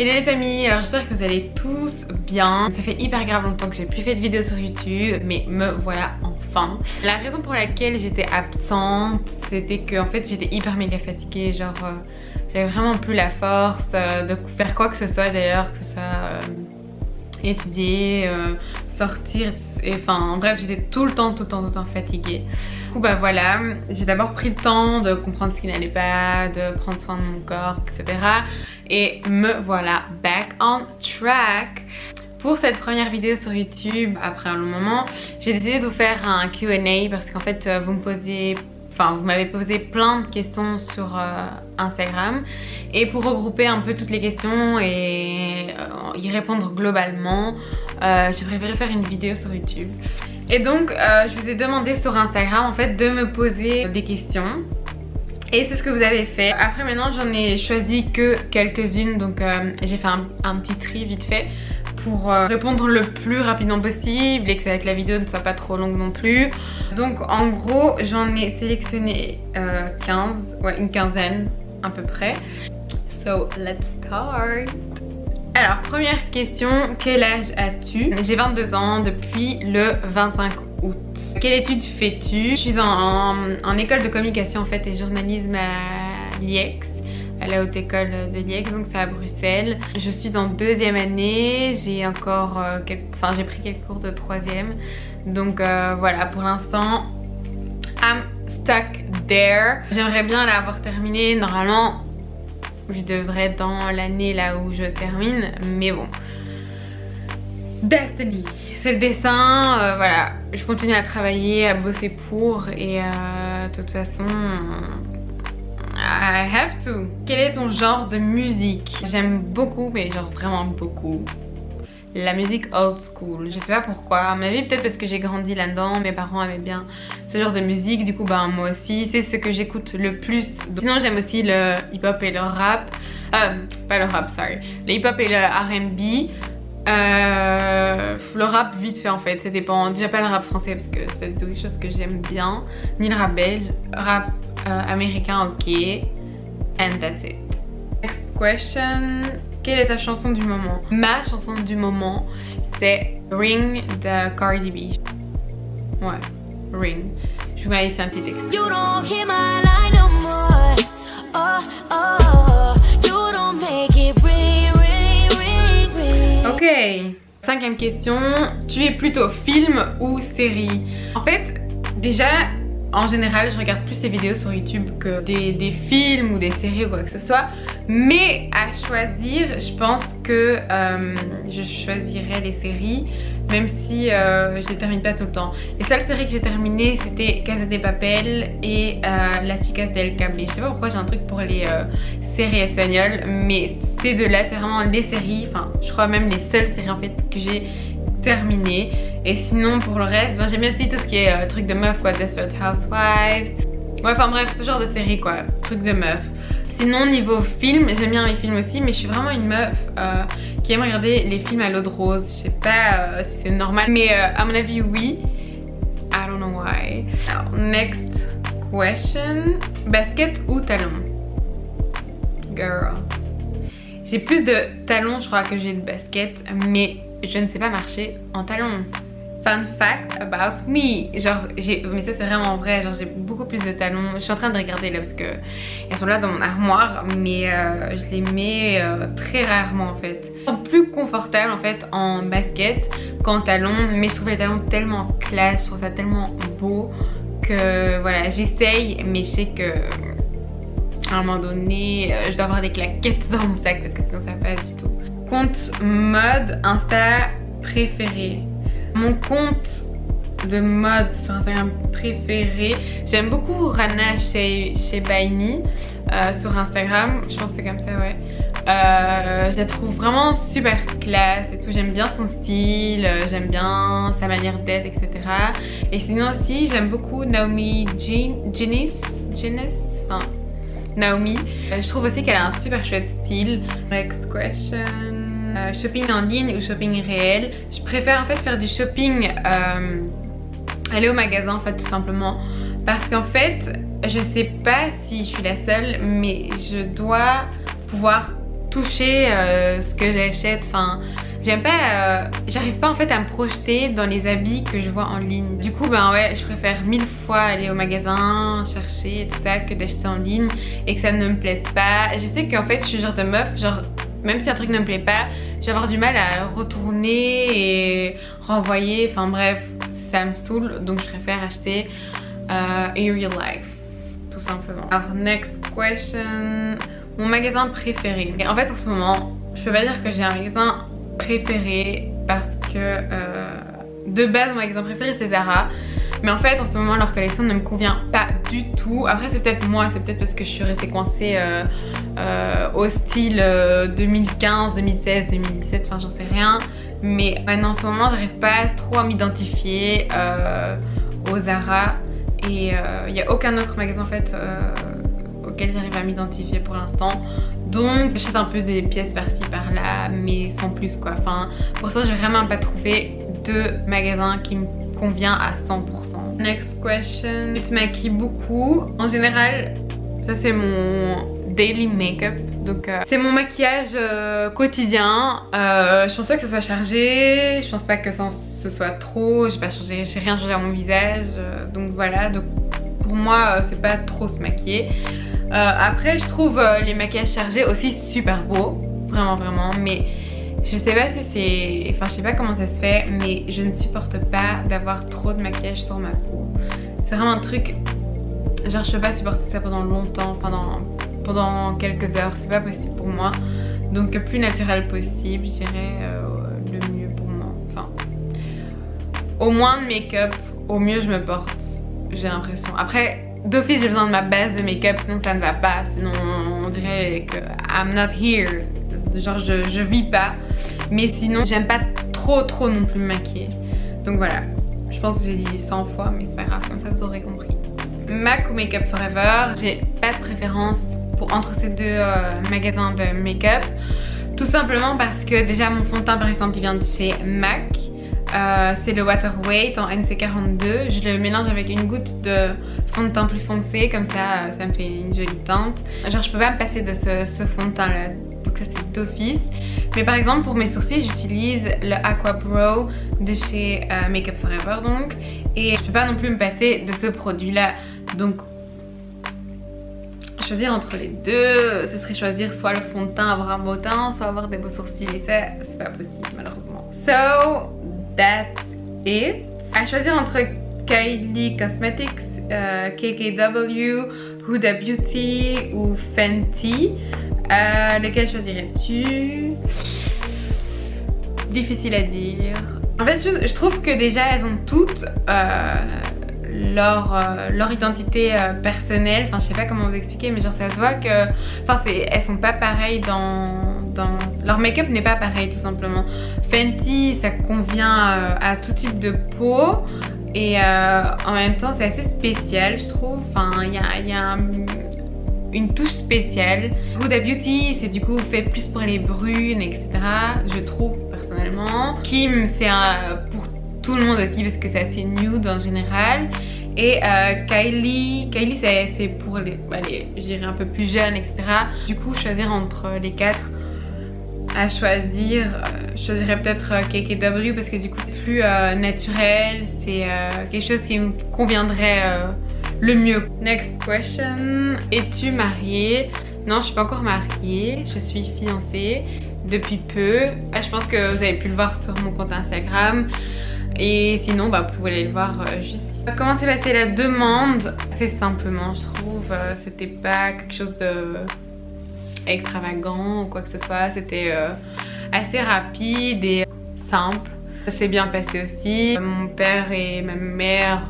Hello les amis, alors j'espère que vous allez tous bien. Ça fait hyper grave longtemps que j'ai plus fait de vidéo sur YouTube, mais me voilà enfin. La raison pour laquelle j'étais absente, c'était que en fait j'étais hyper méga fatiguée, genre j'avais vraiment plus la force de faire quoi que ce soit d'ailleurs, que ce soit étudier, sortir, enfin bref, j'étais tout le temps fatiguée. Du coup bah voilà, j'ai d'abord pris le temps de comprendre ce qui n'allait pas, de prendre soin de mon corps, etc. Et me voilà back on track. Pour cette première vidéo sur YouTube, après un long moment, j'ai décidé de vous faire un Q&A parce qu'en fait vous m'avez posé plein de questions sur Instagram, et pour regrouper un peu toutes les questions et y répondre globalement, j'ai préféré faire une vidéo sur YouTube. Et donc je vous ai demandé sur Instagram en fait de me poser des questions. Et c'est ce que vous avez fait. Après maintenant j'en ai choisi que quelques-unes, donc j'ai fait un petit tri vite fait pour répondre le plus rapidement possible et que la vidéo ne soit pas trop longue non plus. Donc en gros j'en ai sélectionné 15, ouais une quinzaine à peu près. So let's start. Alors première question, quel âge as-tu? J'ai 22 ans depuis le 25 août. Quelle étude fais-tu? Je suis en école de communication en fait et journalisme à l'IEX, à la haute école de l'IEX, donc c'est à Bruxelles. Je suis en deuxième année, j'ai encore j'ai pris quelques cours de troisième, donc voilà, pour l'instant I'm stuck there. J'aimerais bien l'avoir terminé, normalement je devrais être dans l'année là où je termine, mais bon, Destiny, c'est le destin, voilà, je continue à travailler, à bosser pour, et de toute façon I have to. Quel est ton genre de musique? J'aime beaucoup, mais genre vraiment beaucoup, la musique old school. Je sais pas pourquoi, à mon avis peut-être parce que j'ai grandi là-dedans, mes parents aimaient bien ce genre de musique, du coup bah moi aussi, c'est ce que j'écoute le plus. Sinon j'aime aussi le hip-hop et le rap, pas le rap, sorry, le hip-hop et le R&B. Le rap vite fait en fait, ça dépend. Déjà pas le rap français parce que c'est quelque chose que j'aime bien, ni le rap belge, rap américain ok, and that's it. Next question, quelle est ta chanson du moment? Ma chanson du moment c'est Ring de Cardi B. Ouais, Ring. Je vous mets ici un petit texte. Ok, cinquième question, tu es plutôt film ou série? En fait, déjà, en général, je regarde plus les vidéos sur YouTube que des films ou des séries ou quoi que ce soit. Mais à choisir, je pense que je choisirais les séries, même si je les termine pas tout le temps. Les seules séries que j'ai terminées, c'était Casa de Papel et Las Chicas del Cable. Je sais pas pourquoi j'ai un truc pour les séries espagnoles, mais ces deux-là, c'est vraiment les séries, enfin, je crois même les seules séries en fait que j'ai terminées. Et sinon pour le reste, j'aime bien aussi tout ce qui est truc de meuf quoi, Desperate Housewives. Ouais, enfin bref, ce genre de série quoi, truc de meuf. Sinon niveau film, j'aime bien les films aussi, mais je suis vraiment une meuf qui aime regarder les films à l'eau de rose. Je sais pas si c'est normal, mais à mon avis oui. I don't know why. Alors, next question, basket ou talon? Girl. J'ai plus de talons je crois que j'ai de basket, mais je ne sais pas marcher en talons. Fun fact about me, genre mais ça c'est vraiment vrai, genre j'ai beaucoup plus de talons. Je suis en train de regarder là parce que elles sont là dans mon armoire, mais je les mets très rarement en fait. Je suis plus confortable en fait en basket qu'en talons, mais je trouve les talons tellement classe, je trouve ça tellement beau que voilà, j'essaye, mais je sais que à un moment donné je dois avoir des claquettes dans mon sac parce que sinon ça va pas du tout. Compte mode Insta préféré? Mon compte de mode sur Instagram préféré, j'aime beaucoup Rana chez Baini sur Instagram, je pense que c'est comme ça, ouais. Je la trouve vraiment super classe et tout, j'aime bien son style, j'aime bien sa manière d'être, etc. Et sinon aussi j'aime beaucoup Naomi Jenis, enfin Naomi. Je trouve aussi qu'elle a un super chouette style. Next question. Shopping en ligne ou shopping réel? Je préfère en fait faire du shopping, aller au magasin en fait tout simplement. Parce qu'en fait, je sais pas si je suis la seule, mais je dois pouvoir toucher ce que j'achète. Enfin, j'aime pas, j'arrive pas en fait à me projeter dans les habits que je vois en ligne. Du coup ben ouais, je préfère 1000 fois aller au magasin, chercher tout ça que d'acheter en ligne et que ça ne me plaise pas. Je sais qu'en fait je suis le genre de meuf, genre même si un truc ne me plaît pas, je vais avoir du mal à retourner et renvoyer, enfin bref, ça me saoule, donc je préfère acheter in real life, tout simplement. Alors next question, mon magasin préféré. Et en fait en ce moment, je peux pas dire que j'ai un magasin préféré parce que de base mon magasin préféré c'est Zara, mais en fait en ce moment leur collection ne me convient pas du tout. Après c'est peut-être moi, c'est peut-être parce que je suis restée coincée au style 2015, 2016, 2017, enfin j'en sais rien, mais maintenant en ce moment j'arrive pas trop à m'identifier au Zara et il n'y a aucun autre magasin en fait auquel j'arrive à m'identifier pour l'instant. Donc j'achète un peu des pièces par-ci par-là, mais sans plus quoi. Enfin, pour ça j'ai vraiment pas trouvé de magasin qui me convient à 100%. Next question. Je te maquille beaucoup. En général, ça c'est mon daily makeup. Donc c'est mon maquillage quotidien. Je pense pas que ce soit chargé. Je pense pas que ce soit trop. J'ai rien changé à mon visage. Donc voilà. Donc pour moi c'est pas trop se maquiller. Après je trouve les maquillages chargés aussi super beaux, vraiment vraiment, mais je sais pas si c'est, enfin je sais pas comment ça se fait, mais je ne supporte pas d'avoir trop de maquillage sur ma peau. C'est vraiment un truc, genre je peux pas supporter ça pendant longtemps, pendant quelques heures, c'est pas possible pour moi. Donc le plus naturel possible, je dirais le mieux pour moi. Enfin, au moins de make-up, au mieux je me porte, j'ai l'impression. Après d'office j'ai besoin de ma base de make-up, sinon ça ne va pas, sinon on dirait que I'm not here, genre je vis pas. Mais sinon j'aime pas trop non plus me maquiller. Donc voilà, je pense que j'ai dit 100 fois mais c'est pas grave, comme ça vous aurez compris. MAC ou Make Up Forever, j'ai pas de préférence entre ces deux magasins de make-up. Tout simplement parce que déjà mon fond de teint par exemple il vient de chez MAC. C'est le Water Weight en NC42. Je le mélange avec une goutte de fond de teint plus foncé, comme ça ça me fait une jolie teinte. Genre je peux pas me passer de ce fond de teint là, donc ça c'est d'office. Mais par exemple pour mes sourcils j'utilise le Aqua Pro de chez Make Up Forever donc. Et je peux pas non plus me passer de ce produit là. Donc choisir entre les deux, ce serait choisir soit le fond de teint, avoir un beau teint, soit avoir des beaux sourcils, et ça c'est pas possible malheureusement. So that's it. À choisir entre Kylie Cosmetics, KKW, Huda Beauty ou Fenty, lequel choisirais-tu? Difficile à dire. En fait je trouve que déjà elles ont toutes leur identité personnelle. Enfin je sais pas comment vous expliquer, mais genre ça se voit que enfin elles sont pas pareilles dans leur make-up n'est pas pareil tout simplement. Fenty ça convient à tout type de peau et en même temps c'est assez spécial je trouve. Enfin il y a une touche spéciale. Huda Beauty c'est du coup fait plus pour les brunes etc, je trouve personnellement. Kim c'est pour tout le monde aussi parce que c'est assez nude en général. Et Kylie c'est pour les je dirais un peu plus jeunes etc. Du coup choisir entre les quatre, à choisir, je choisirais peut-être KKW parce que du coup c'est plus naturel, c'est quelque chose qui me conviendrait le mieux. Next question, es-tu mariée? Non je suis pas encore mariée, je suis fiancée depuis peu. Je pense que vous avez pu le voir sur mon compte Instagram. Et sinon bah, vous pouvez aller le voir juste ici. Comment s'est passée la demande? C'est simplement je trouve, c'était pas quelque chose de extravagant ou quoi que ce soit, c'était assez rapide et simple. Ça s'est bien passé aussi. Mon père et ma mère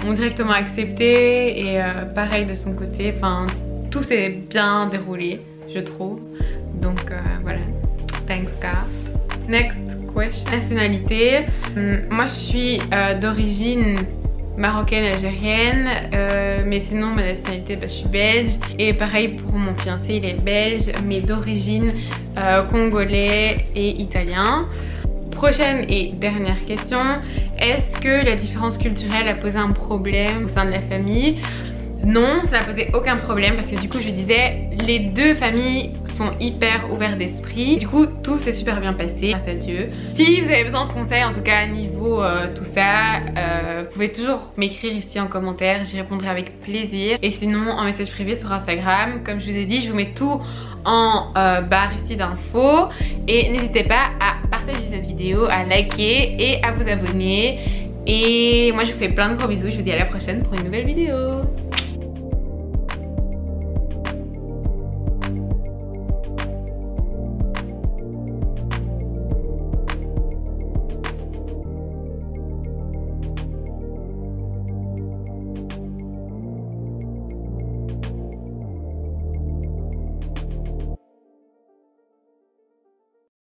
ont directement accepté et pareil de son côté, enfin tout s'est bien déroulé je trouve. Donc voilà, thanks God. Next question. Nationalité. Moi je suis d'origine marocaine algérienne, mais sinon ma nationalité bah, je suis belge. Et pareil pour mon fiancé, il est belge mais d'origine congolais et italien. Prochaine et dernière question, est-ce que la différence culturelle a posé un problème au sein de la famille? Non, ça n'a posé aucun problème parce que du coup je disais les deux familles sont hyper ouverts d'esprit. Du coup tout s'est super bien passé, grâce à Dieu. Si vous avez besoin de conseils, en tout cas niveau tout ça, vous pouvez toujours m'écrire ici en commentaire, j'y répondrai avec plaisir. Et sinon en message privé sur Instagram, comme je vous ai dit, je vous mets tout en barre ici d'infos. Et n'hésitez pas à partager cette vidéo, à liker et à vous abonner. Et moi je vous fais plein de gros bisous, je vous dis à la prochaine pour une nouvelle vidéo.